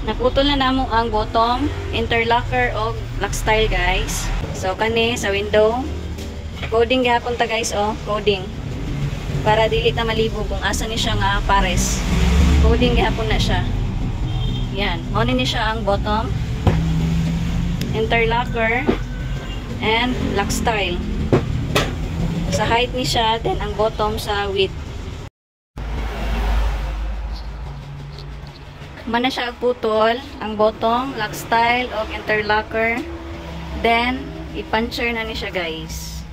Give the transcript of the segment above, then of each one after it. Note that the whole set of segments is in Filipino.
Naputol na namo ang bottom interlocker o lock style guys. So kani sa window coding gihapon ta guys, oh coding para dili ta malibog kung asa ni siya nga pares. Coding gihapon na siya. Yan, mo ni siya ang bottom interlocker and lock style. Sa height ni siya, then ang bottom sa width. Mana siya putol ang bottom, lock style o interlocker. Then i-puncture na ni siya guys.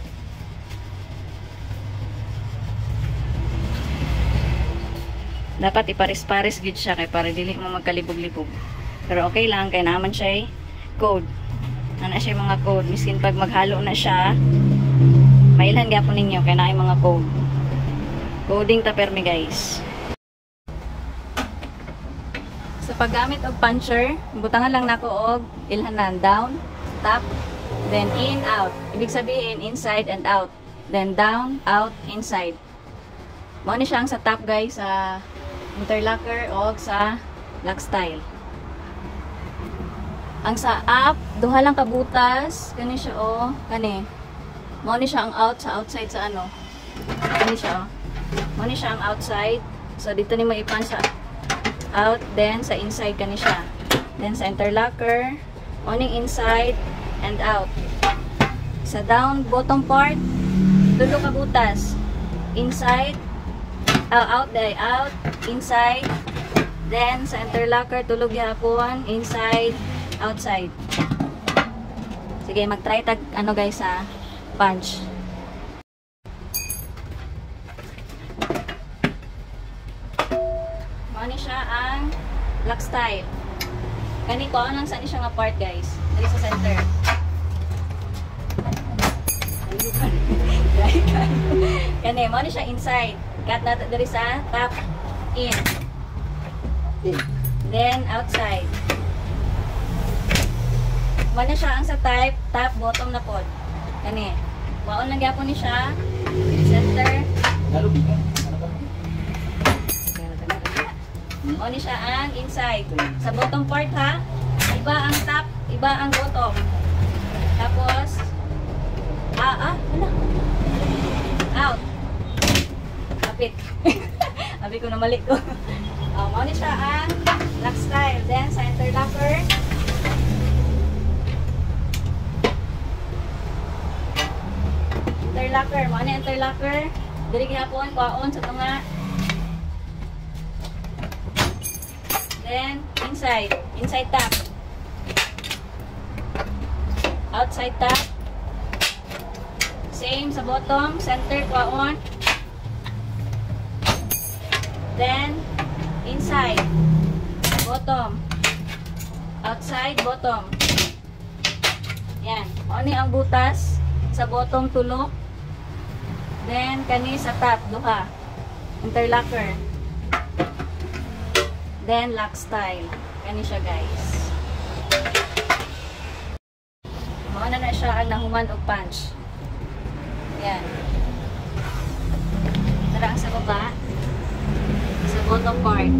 Dapat ipares-pares gid siya kay para dili mo magkalibog-libog. Pero okay lang kay naman siya code. Ana siya mga code, miskin pag maghalo na siya, mailhan gyapon ninyo kay naay mga code. Coding ta permi guys. Sa paggamit og puncher, butangan lang nako og ilhanan down, top, then in, out. Ibig sabihin inside and out. Then down, out, inside. Mao ni siya ang sa top guys sa interlocker o sa lock style. Ang sa up, duha lang kabutas, kani siya o kani. Mao ni siya ang out sa outside sa ano. Kani siya o. Mao ni siya ang outside. So dito ni maipan sa out, then sa inside kani siya. Then sa interlocker, oning inside and out. Sa down bottom part, dulo ka butas. Inside, out, out, inside. Then sa interlocker tulog gyapon, inside, outside. Sige, mag-try tag ano guys sa punch. Ano siya ang lock style. Kani ko anong saan siya nga part guys. Dali sa center. Kani mo ni siya inside. Cut na dali sa top in. Then outside. Mo na siya ang sa type top bottom na pod. Kani. Waon lang gyapon ni siya. Center. O ni siya ang inside. Sa bottom part ha, iba ang top, iba ang bottom. Tapos, wala. Out. Kapit. Sabi ko na mali ko. O ni siya ang lock style. Then sa interlocker, mo ni interlocker, dili gihapon kwaon sa tunga. Then, inside top. Outside top. Same sa bottom, center kwaon. Then, inside. Bottom. Outside, bottom. Yan. O ni ang butas sa bottom tulok. Then, kani sa top, duha. Interlocker. Then, lock style. Kani siya guys. Mauna na siya ang nahuman o punch. Yan. Tara ang sa baba. Sa bottom part.